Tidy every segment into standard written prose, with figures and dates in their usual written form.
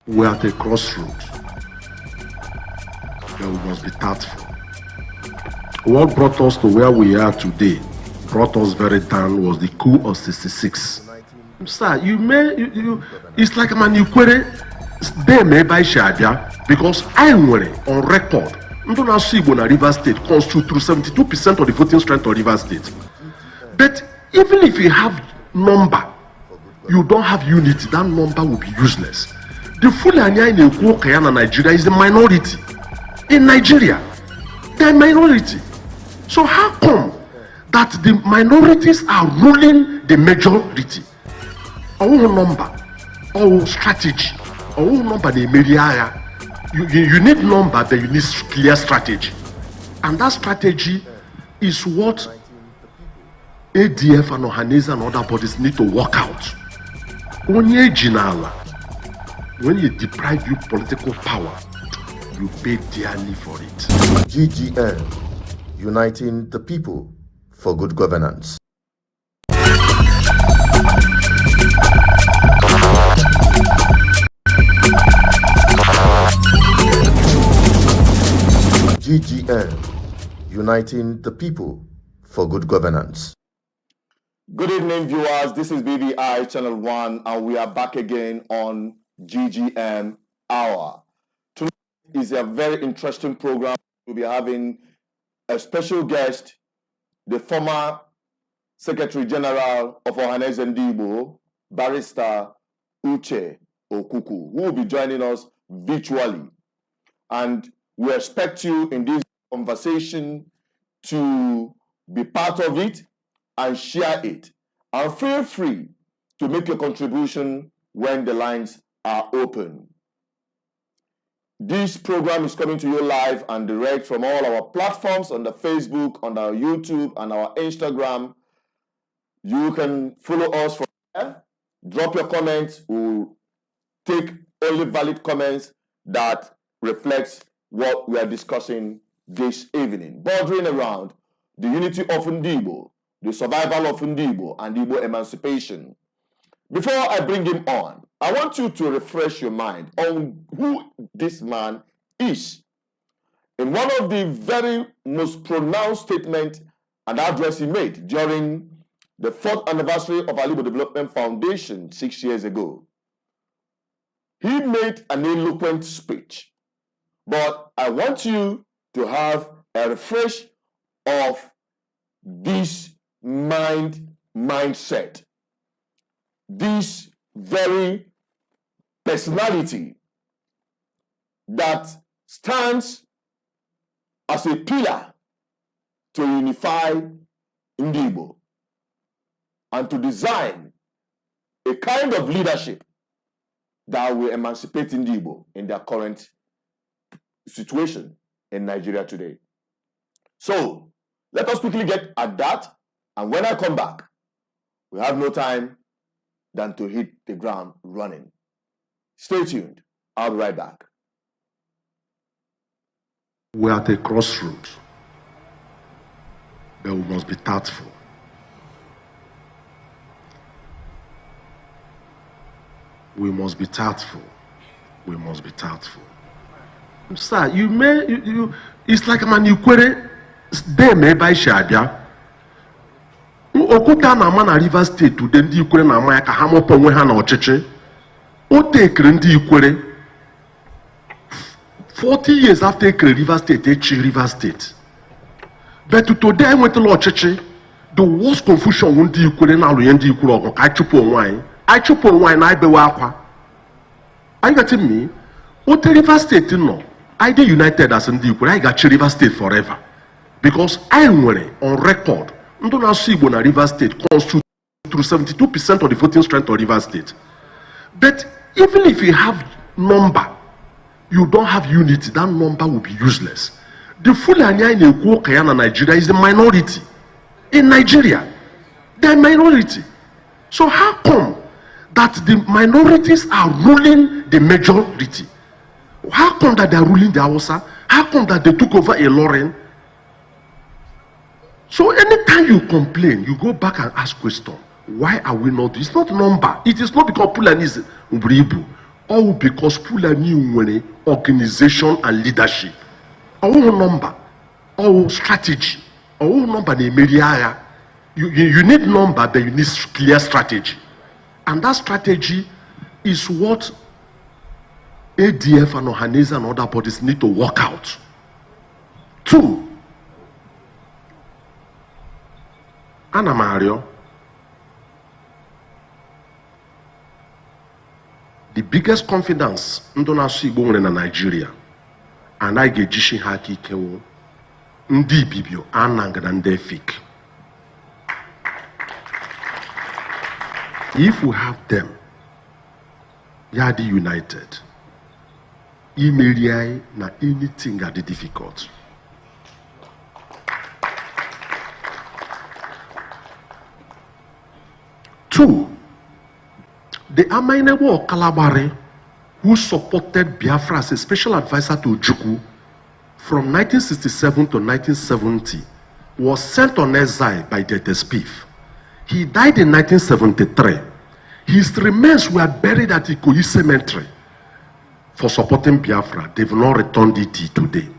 We're at a crossroads, but we must be tactful. What brought us to where we are today, brought us very down, was the coup of '66. Sir, it's like man, you query them by Shabia, because I were on record. Igbo na River State constitute through 72% of the voting strength of River State. But even if you have number, you don't have unity, that number will be useless. The Fulani in Okwukwu in Nigeria is the minority. In Nigeria, they are minority. So how come that the minorities are ruling the majority? Our number, our strategy, our number the media. You need number, but you need clear strategy. And that strategy is what ADF and Ohanese and other bodies need to work out. When you deprive you political power, you pay dearly for it. GGM, uniting the people for good governance. GGM, uniting the people for good governance. Good evening, viewers. This is BBI Channel 1, and we are back again on GGM Hour. Tonight is a very interesting program. We'll be having a special guest, the former Secretary General of Ohanese and Igbo, Barrister Uche Okwukwu, who will be joining us virtually. And we expect you in this conversation to be part of it and share it. And feel free to make your contribution when the lines are open. This program is coming to you live and direct from all our platforms on the Facebook, on our YouTube, and our Instagram. You can follow us from there. Drop your comments. We'll take only valid comments that reflects what we are discussing this evening, bordering around the unity of Igbo, the survival of Igbo, and Igbo emancipation. Before I bring him on, I want you to refresh your mind on who this man is. In one of the very most pronounced statements and address he made during the 4th anniversary of Igbo Development Foundation 6 years ago, he made an eloquent speech. But I want you to have a refresh of this mindset, this very personality that stands as a pillar to unify Igbo and to design a kind of leadership that will emancipate Igbo in their current situation in Nigeria today. So let us quickly get at that, and when I come back, we have no time than to hit the ground running. Stay tuned. I'll be right back. We're at a crossroads, but we must be tactful. We must be tactful. We must be tactful. Sir, it's like man, you query them by Shabia. Okuta na man River State to then you query na Maya Kahamopo when Hana or Cheche. O take you query 40 years after River State, River State. But today I went to Lord Cheche, the worst confusion won't you query now, you query, I chup on wine, I be wakwa. Are you getting me? What River State no? I did united as in the I got River State forever. Because I were on record. Igbo na River State constitute through 72% of the voting strength of River State. But even if you have number, you don't have unity, that number will be useless. The Fulani in Okwukwu in Nigeria is the minority. In Nigeria, they are minority. So how come that the minorities are ruling the majority? How come that they are ruling the Hausa? How come that they took over a Lauren? So anytime you complain, you go back and ask question. Why are we not? It's not number. It is not because Fulani is Ubribu. all because Fulani nwere organization and leadership. All number, all strategy, all number na-emeri agha. You need number, but you need clear strategy. And that strategy is what ADF and Ohanese and other bodies need to work out. 2, Ana Mario, the biggest confidence ndị na-asụ Igbo nwere na Nigeria, anaghị ejishi ha aka ikewo ndị Ibibio Anang na ndị Efik. If we have them, Yadi united, imeri na anything are difficult. Two, the Amainebo Kalabare, who supported Biafra as a special advisor to Okwukwu from 1967 to 1970, was sent on exile by the SPIF. He died in 1973. His remains were buried at Igbo Cemetery for supporting Biafra. They've not returned it today.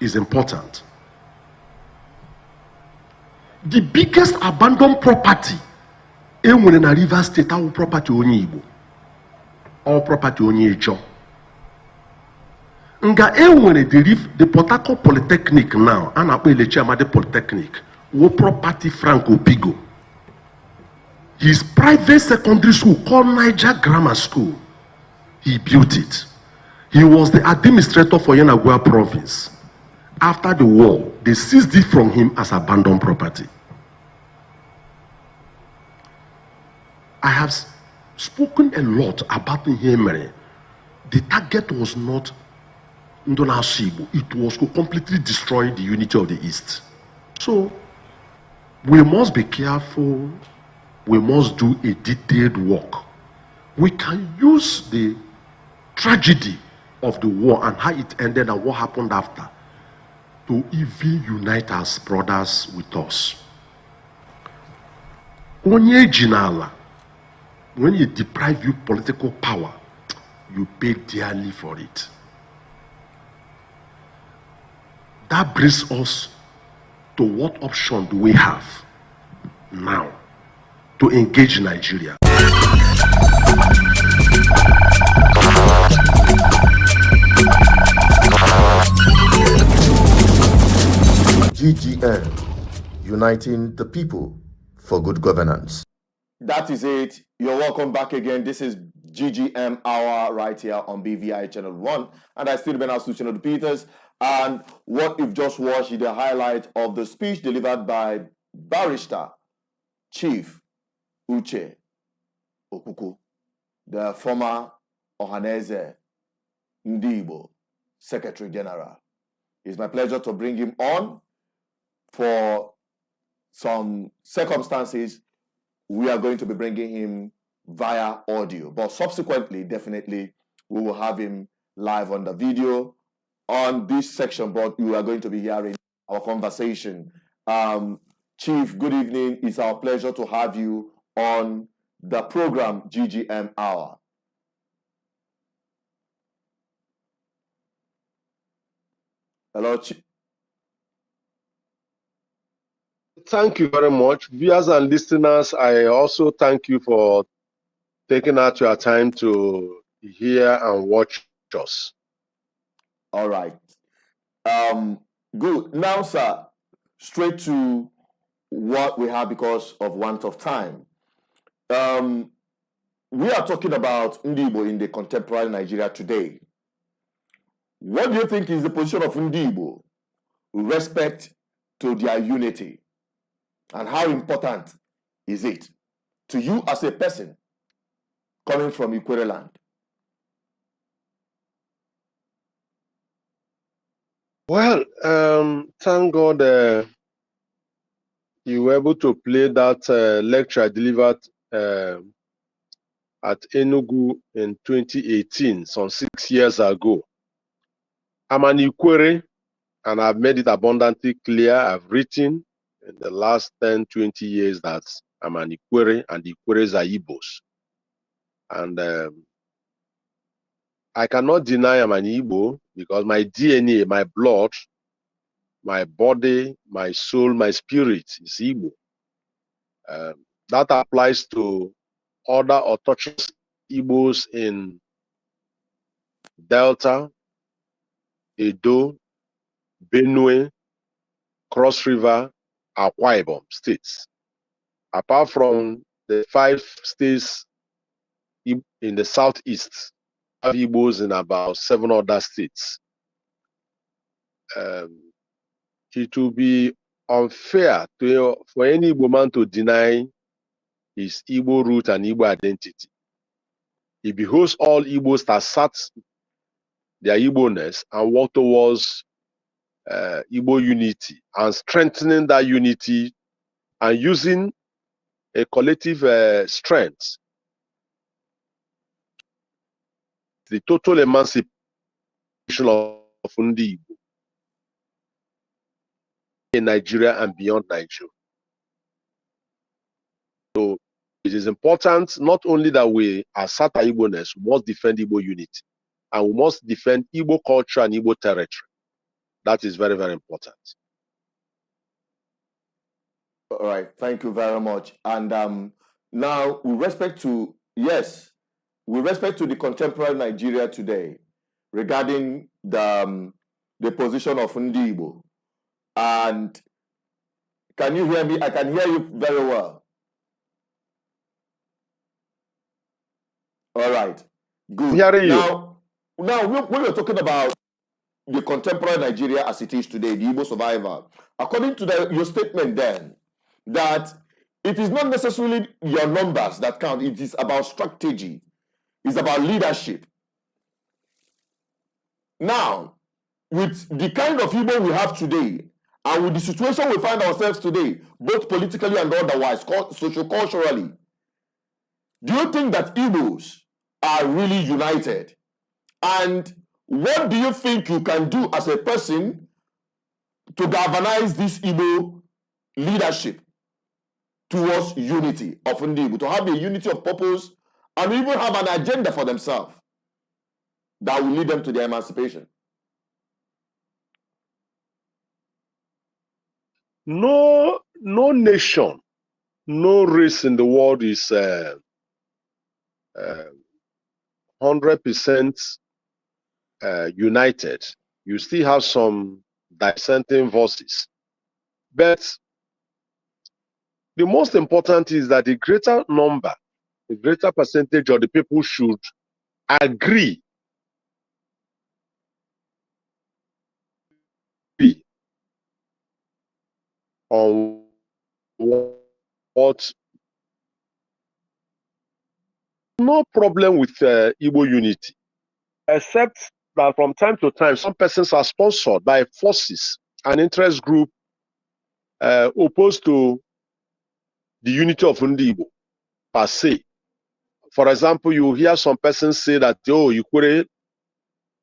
It's important. The biggest abandoned property in River State, our property only Igbo, our property only Ijo. Nga the Port Harcourt Polytechnic now, and the chairman of the Polytechnic, wo property Franco Pigo. His private secondary school called Niger Grammar School, he built it. He was the administrator for Yanagua province. After the war, they seized it from him as abandoned property. I have spoken a lot about Nhemere. The target was not Ndonasibo. It was to completely destroy the unity of the East. So, we must be careful. We must do a detailed work. We can use the tragedy of the war and how it ended and what happened after to even unite as brothers with us. Onye jinala, when you deprive you political power, you pay dearly for it. That brings us to what option do we have now to engage Nigeria? GGM, uniting the people for good governance. That is it. You're welcome back again. This is GGM Hour right here on BVI Channel 1. And I still been asked to Channel Peters. And what you've just watched is the highlight of the speech delivered by Barrister Chief Uche Okwukwu, the former Ohanese Igbo Secretary General. It's my pleasure to bring him on. For some circumstances, we are going to be bringing him via audio, but subsequently, definitely, we will have him live on the video on this section, but you are going to be hearing our conversation. Chief, good evening. It's our pleasure to have you on the program GGM Hour. Hello, Chief. Thank you very much. Viewers and listeners, I also thank you for taking out your time to hear and watch us. All right. Good. Now, sir, straight to what we have because of want of time. We are talking about Ndibo in the contemporary Nigeria today. What do you think is the position of Ndibo with respect to their unity? And how important is it to you as a person coming from Ikwere land? Well, thank God you were able to play that lecture I delivered at Enugu in 2018, some 6 years ago. I'm an Ikwere, and I've made it abundantly clear. I've written in the last 10, 20 years that I'm an Ikwere, and the Ikweres are Igbos. And I cannot deny I'm an Igbo because my DNA, my blood, my body, my soul, my spirit is Igbo. That applies to other autochthonous Igbos in Delta, Edo, Benue, Cross River, Akwa Ibom states. Apart from the 5 states in the southeast, have Igbos in about 7 other states. It will be unfair for any Igbo man to deny his Igbo root and Igbo identity. It behoves all Igbos to assert their Igbo-ness and work towards Igbo unity and strengthening that unity and using a collective strength, the total emancipation of Ndi Igbo in Nigeria and beyond Nigeria. So it is important not only that we assert our Igbo-ness, we must defend Igbo unity, and we must defend Igbo culture and Igbo territory. That is very, very important. All right, thank you very much. And now, with respect to the contemporary Nigeria today, regarding the position of Ndi Igbo, and can you hear me? I can hear you very well. All right, good. Hearing now we were talking about the contemporary Nigeria as it is today, the Igbo Survival. According to your statement then, that it is not necessarily your numbers that count, it is about strategy, it's about leadership. Now, with the kind of Igbo we have today, and with the situation we find ourselves today, both politically and otherwise, socio-culturally, do you think that Igbos are really united? And what do you think you can do as a person to galvanize this Igbo leadership towards unity of Ndi Igbo, to have a unity of purpose and even have an agenda for themselves that will lead them to their emancipation? No nation, no race in the world is 100% united. You still have some dissenting voices. But the most important is that the greater number, the greater percentage of the people should agree on what. No problem with Igbo unity, except that from time to time, some persons are sponsored by forces and interest group opposed to the unity of Ndi Igbo per se. For example, you hear some persons say that, oh, Ikwere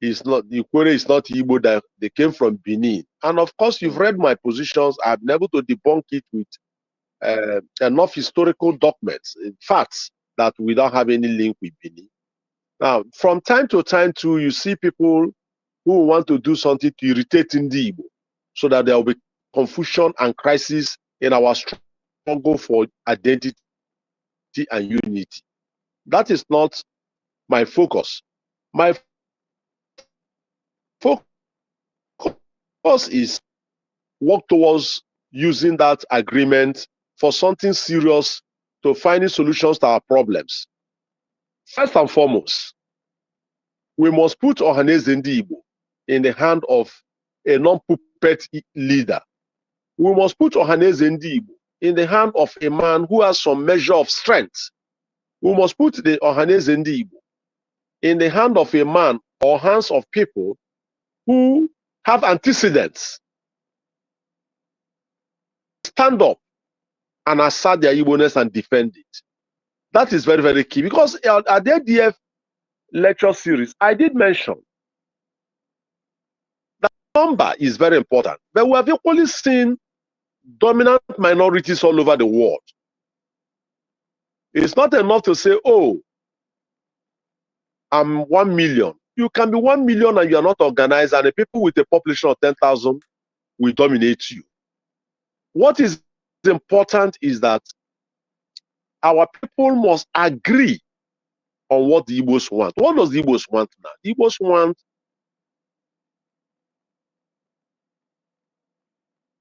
is not Igbo, that they came from Benin. And of course, you've read my positions. I've been able to debunk it with enough historical documents, facts, that we don't have any link with Benin. Now, from time to time, too, you see people who want to do something to irritate Ndi Igbo, so that there will be confusion and crisis in our struggle for identity and unity. That is not my focus. My focus is work towards using that agreement for something serious, to finding solutions to our problems. First and foremost, we must put Ohaneze Ndi Igbo in the hand of a non-puppet leader. We must put Ohaneze Ndi Igbo in the hand of a man who has some measure of strength. We must put the Ohaneze Ndi Igbo in the hand of a man or hands of people who have antecedents. Stand up and assert their Igbo-ness and defend it. That is very, very key. Because at the ADF lecture series, I did mention that number is very important. But we have equally seen dominant minorities all over the world. It's not enough to say, oh, I'm 1 million. You can be 1 million and you are not organized, and the people with a population of 10,000 will dominate you. What is important is that our people must agree on what the Igbos want. What does the Igbos want now? The Igbos want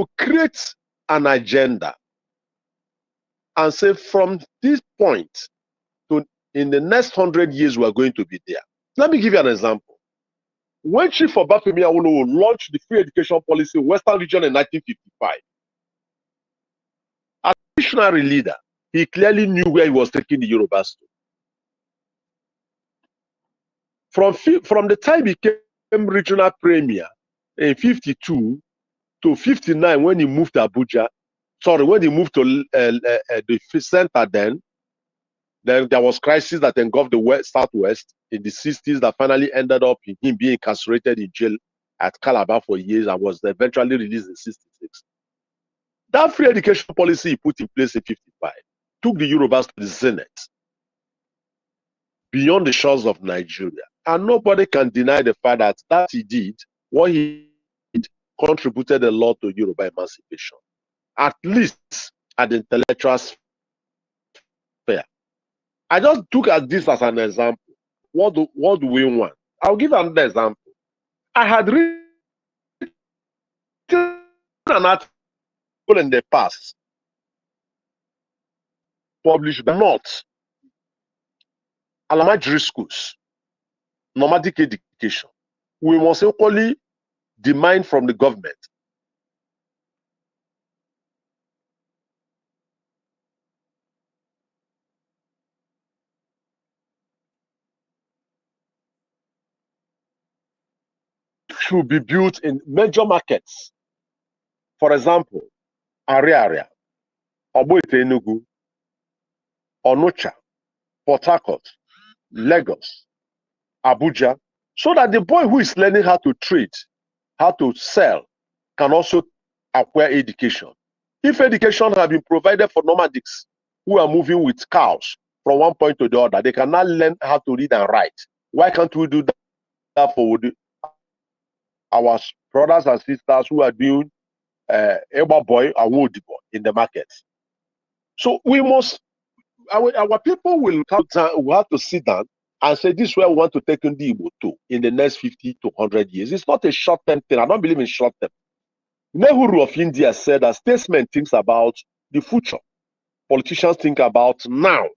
to create an agenda and say from this point to in the next 100 years we are going to be there. Let me give you an example. When Chief Obafemi Awolowo launched the free education policy in Western region in 1955, as a visionary leader, he clearly knew where he was taking the Yorubas to. From the time he became regional premier in 52 to 59 when he moved to Abuja, when he moved to the center then there was crisis that engulfed the Southwest in the 60s that finally ended up in him being incarcerated in jail at Calabar for years and was eventually released in 66. That free education policy he put in place in 55 took the Yorubas to the zenith, beyond the shores of Nigeria. And nobody can deny the fact that he did, what he did, contributed a lot to Yoruba emancipation, at least at the intellectual sphere. I just took this as an example. What do we want? I'll give another example. I had written an article in the past, published by not elementary schools, nomadic education. We must equally demand from the government should be built in major markets. For example, Ariaria, Oboite Enugu, Onitsha, Port Harcourt, Lagos, Abuja, so that the boy who is learning how to trade, how to sell, can also acquire education. If education had been provided for nomadics who are moving with cows from one point to the other, they can now learn how to read and write. Why can't we do that for our brothers and sisters who are doing Eba boy and Woody boy in the market? So we must, our people will have to sit down and say, this is where we want to take in the Igbo to in the next 50 to 100 years. It's not a short-term thing. I don't believe in short-term. Nehru of India said that statesmen think about the future. Politicians think about now.